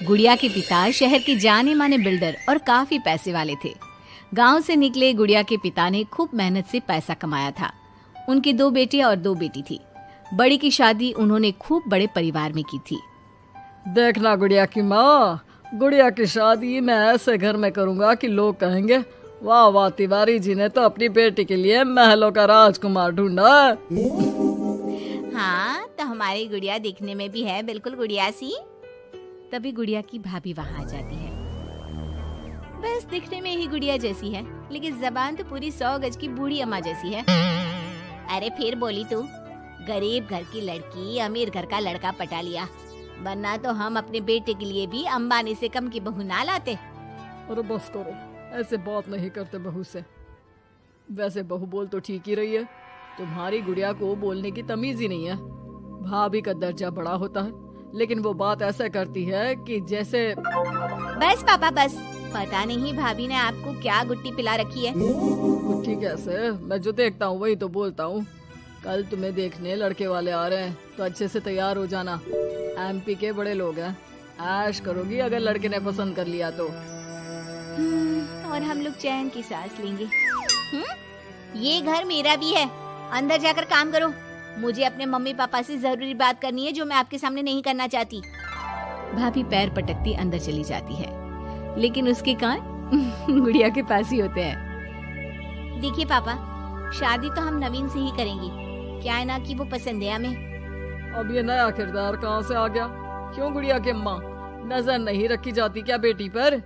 गुड़िया के पिता शहर के जाने माने बिल्डर और काफी पैसे वाले थे। गांव से निकले गुड़िया के पिता ने खूब मेहनत से पैसा कमाया था। उनकी 2 बेटे और 2 बेटी थी। बड़ी की शादी उन्होंने खूब बड़े परिवार में की थी। देखना गुड़िया की माँ, गुड़िया की शादी मैं ऐसे घर में करूंगा कि लोग कहेंगे वाह वाह, तिवारी जी ने तो अपनी बेटी के लिए महलों का राजकुमार ढूंढा। हाँ, तो हमारी गुड़िया दिखने में भी है बिल्कुल गुड़िया सी। तभी गुड़िया की भाभी वहाँ आ जाती है। बस दिखने में ही गुड़िया जैसी है, लेकिन जबान तो पूरी 100 गज की बूढ़ी अम्मा जैसी है। अरे फिर बोली तू, गरीब घर की लड़की अमीर घर का लड़का पटा लिया, वरना तो हम अपने बेटे के लिए भी अंबानी से कम की बहू ना लाते। अरे बस करो, ऐसे बात नहीं करते बहू से। वैसे बहू बोल तो ठीक ही रही है, तुम्हारी गुड़िया को बोलने की तमीज ही नहीं है। भाभी का दर्जा बड़ा होता है, लेकिन वो बात ऐसा करती है कि जैसे। बस पापा बस, पता नहीं भाभी ने आपको क्या गुट्टी पिला रखी है। गुट्टी कैसे, मैं जो देखता हूँ वही तो बोलता हूँ। कल तुम्हें देखने लड़के वाले आ रहे हैं, तो अच्छे से तैयार हो जाना। एमपी के बड़े लोग हैं, ऐश करोगी अगर लड़के ने पसंद कर लिया तो। और हम लोग चैन की सांस लेंगे। ये घर मेरा भी है, अंदर जाकर काम करो। मुझे अपने मम्मी पापा से जरूरी बात करनी है जो मैं आपके सामने नहीं करना चाहती। भाभी पैर पटकती अंदर चली जाती है, लेकिन उसके कान गुड़िया के पास ही होते हैं। देखिए पापा, शादी तो हम नवीन से ही करेंगे, क्या है ना कि वो पसंद है हमें। अब ये नया किरदार कहाँ से आ गया? क्यों गुड़िया के माँ, नजर नहीं रखी जाती क्या बेटी पर?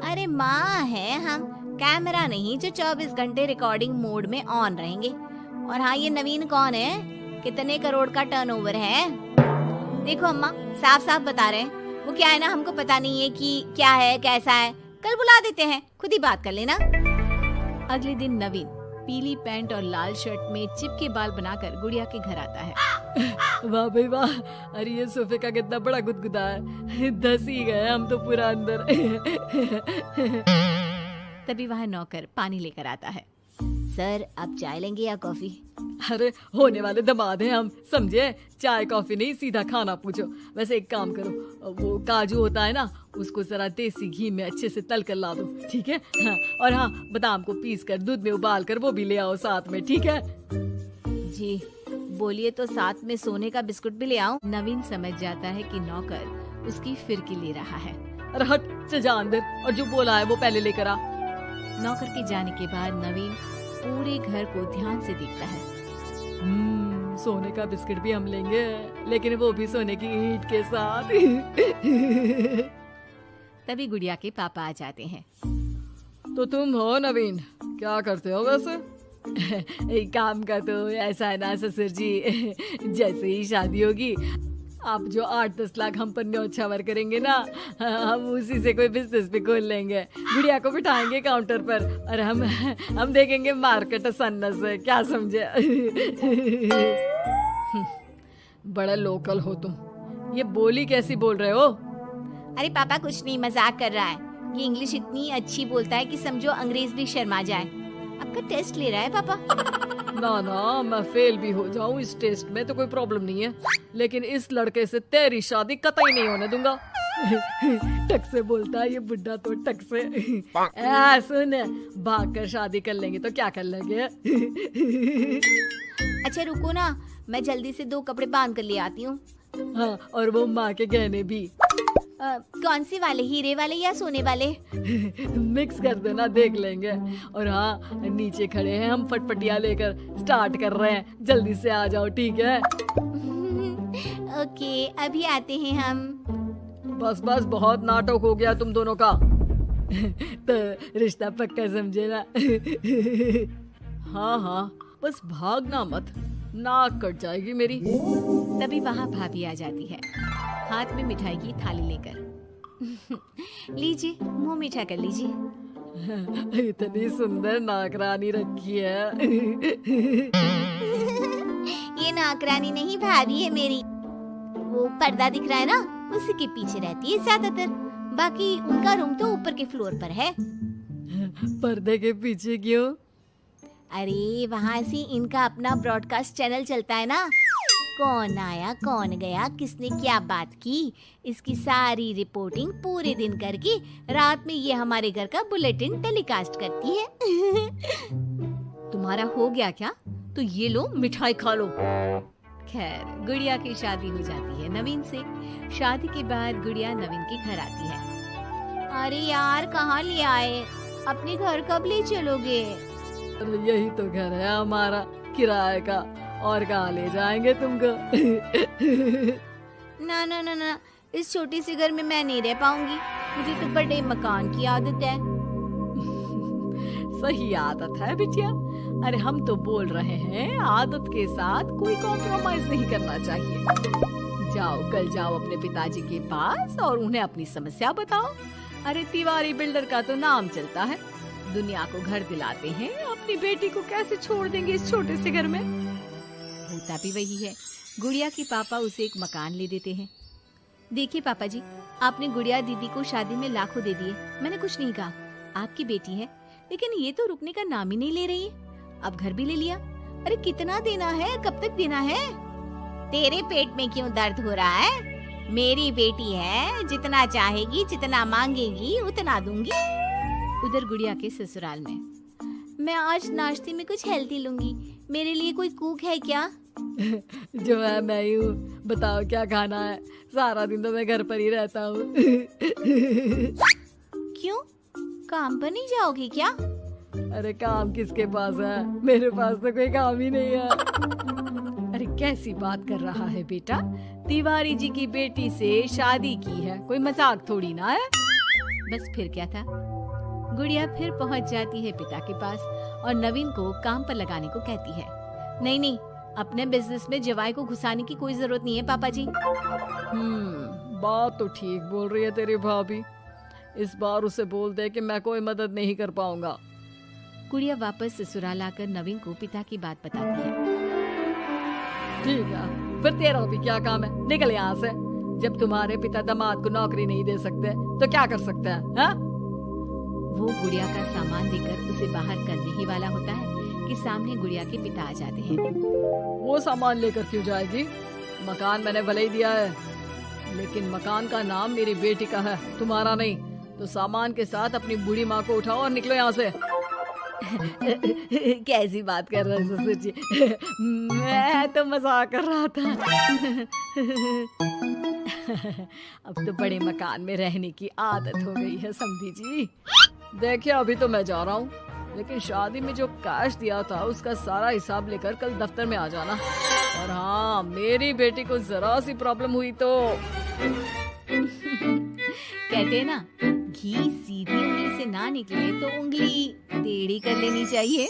अरे माँ है हम, कैमरा नहीं जो 24 घंटे रिकॉर्डिंग मोड में ऑन रहेंगे। और हाँ, ये नवीन कौन है, कितने करोड़ का टर्नओवर है? देखो अम्मा, साफ साफ बता रहे हैं, वो क्या है ना, हमको पता नहीं है कि क्या है कैसा है। कल बुला देते हैं, खुद ही बात कर लेना। अगले दिन नवीन पीली पैंट और लाल शर्ट में चिपके बाल बनाकर गुड़िया के घर आता है। वाह भाई वाह, अरे ये सोफे का कितना बड़ा गुदगुदा है, धस ही गए हम तो पूरा अंदर। तभी वहाँ नौकर पानी लेकर आता है। सर, आप चाय लेंगे या कॉफी? अरे होने वाले दामाद हैं हम, समझे? चाय कॉफी नहीं, सीधा खाना पूछो। वैसे एक काम करो, वो काजू होता है ना, उसको जरा देसी घी में अच्छे से तल कर ला दो, ठीक है? हाँ, और हाँ, बादाम को पीस कर दूध में उबाल कर वो भी ले आओ साथ में, ठीक है? जी बोलिए, तो साथ में सोने का बिस्कुट भी ले आऊं? नवीन समझ जाता है कि नौकर उसकी फिरकी ले रहा है। अरे हट, चल जा अंदर, और जो बोला है वो पहले लेकर आ। नौकर के जाने के बाद नवीन पूरे घर को ध्यान से देखता है। सोने का बिस्किट भी हम लेंगे, लेकिन वो भी सोने की ईंट के साथ। तभी गुड़िया के पापा आ जाते हैं। तो तुम हो नवीन, क्या करते हो वैसे? एक काम का तो ऐसा है ना ससुर जी, जैसे ही शादी होगी आप जो 8-10 लाख हम पर न्योछावर करेंगे ना, हम उसी से कोई बिजनेस भी खोल लेंगे। गुड़िया को बिठाएंगे काउंटर पर और हम देखेंगे मार्केट सन्नस से, क्या समझे? बड़ा लोकल हो तुम, ये बोली कैसी बोल रहे हो? अरे पापा कुछ नहीं, मजाक कर रहा है। ये इंग्लिश इतनी अच्छी बोलता है कि समझो अंग्रेज भी शर्मा जाए। आपका टेस्ट ले रहा है पापा? ना ना, मैं फेल भी हो जाऊं इस टेस्ट में तो कोई प्रॉब्लम नहीं है, लेकिन इस लड़के से तेरी शादी कतई नहीं होने दूंगा। टक से बोलता है ये बुड्ढा तो, टक से। सुन, भाग कर शादी कर लेंगे तो क्या कर लेंगे? अच्छा रुको ना, मैं जल्दी से 2 कपड़े बांध कर ले आती हूँ। हाँ, और वो माँ के गहने भी। कौन से वाले, हीरे वाले या सोने वाले? मिक्स कर देना, देख लेंगे। और हाँ, नीचे खड़े हैं हम फटफटिया लेकर, स्टार्ट कर रहे हैं, जल्दी से आ जाओ, ठीक है? ओके, अभी आते हैं हम। बस बस, बहुत नाटक हो गया तुम दोनों का। तो रिश्ता पक्का समझे ना? हाँ हाँ, बस भागना मत, नाक कट जाएगी मेरी। तभी वहाँ भाभी आ जाती है, हाथ में मिठाई की थाली लेकर। लीजिए, मुंह मीठा कर लीजिए। इतनी सुंदर नाकरानी रखी है। ये नाकरानी नहीं, भाभी है मेरी। वो पर्दा दिख रहा है ना, उसी के पीछे रहती है ज्यादातर। बाकी उनका रूम तो ऊपर के फ्लोर पर है। पर्दे के पीछे क्यों? अरे वहाँ से इनका अपना ब्रॉडकास्ट चैनल चलता है ना, कौन आया कौन गया, किसने क्या बात की, इसकी सारी रिपोर्टिंग पूरे दिन करके रात में ये हमारे घर का बुलेटिन टेलीकास्ट करती है। तुम्हारा हो गया क्या? तो ये लो मिठाई खा लो। खैर, गुड़िया की शादी हो जाती है नवीन से। शादी के बाद गुड़िया नवीन के घर आती है। अरे यार, कहाँ ले आए? अपने घर कब ले चलोगे? अरे यही तो घर है हमारा किराए का, और कहाँ ले जाएंगे तुमको? ना ना ना ना, इस छोटी सी घर में मैं नहीं रह पाऊंगी। मुझे तो बड़े मकान की आदत है। सही आदत है बिटिया। अरे हम तो बोल रहे हैं आदत के साथ कोई कॉम्प्रोमाइज नहीं करना चाहिए। जाओ, कल जाओ अपने पिताजी के पास और उन्हें अपनी समस्या बताओ। अरे तिवारी बिल्डर का तो नाम चलता है, दुनिया को घर दिलाते हैं, अपनी बेटी को कैसे छोड़ देंगे इस छोटे से घर में? होता भी वही है। गुड़िया के पापा उसे एक मकान ले देते हैं। देखिए पापा जी, आपने गुड़िया दीदी को शादी में लाखों दे दिए, मैंने कुछ नहीं कहा। आपकी बेटी है, लेकिन ये तो रुकने का नाम ही नहीं ले रही है। अब घर भी ले लिया। अरे कितना देना है, कब तक देना है? तेरे पेट में क्यों दर्द हो रहा है? मेरी बेटी है, जितना चाहेगी, जितना मांगेगी उतना दूंगी। उधर गुड़िया के ससुराल में, मैं आज नाश्ते में कुछ हेल्दी लूंगी, मेरे लिए कोई कुक है क्या? जो है मैं ही हूँ, बताओ क्या खाना है? सारा दिन तो मैं घर पर ही रहता हूँ। क्यों, काम पर नहीं जाओगी क्या? अरे काम किसके पास है? मेरे पास तो कोई काम ही नहीं है। अरे कैसी बात कर रहा है बेटा? तिवारी जी की बेटी से शादी की है, कोई मजाक थोड़ी ना है। बस फिर क्या था। गुड़िया फिर पहुंच जाती है पिता के पास और नवीन को काम पर लगाने को कहती है। नहीं नहीं, अपने बिजनेस में जवाई को घुसाने की कोई जरूरत नहीं है पापा जी। बात तो ठीक बोल रही है तेरी भाभी। इस बार उसे बोल दे कि मैं कोई मदद नहीं कर पाऊंगा। गुड़िया वापस ससुराल आकर नवीन को पिता की बात बताती है। ठीक है, फिर तेरा भी क्या काम है? निकल यहाँ से। जब तुम्हारे पिता दामाद को नौकरी नहीं दे सकते तो क्या कर सकते हैं? हाँ? वो गुड़िया का सामान देकर उसे बाहर करने ही वाला होता है कि सामने गुड़िया के पिता आ जाते हैं। वो सामान लेकर क्यों जाएगी? मकान मैंने भले ही दिया है, लेकिन मकान का नाम मेरी बेटी का है, तुम्हारा नहीं। तो सामान के साथ अपनी बूढ़ी माँ को उठाओ और निकलो यहाँ से। कैसी बात कर रहे हैं ससुर जी? मैं तो मजाक कर रहा था। अब तो बड़े मकान में रहने की आदत हो गई है समधी जी। देखिए, अभी तो मैं जा रहा हूँ, लेकिन शादी में जो कैश दिया था उसका सारा हिसाब लेकर कल दफ्तर में आ जाना। और हाँ, मेरी बेटी को जरा सी प्रॉब्लम हुई तो कहते ना, घी सीधी उंगली से ना निकले तो उंगली टेढ़ी कर लेनी चाहिए।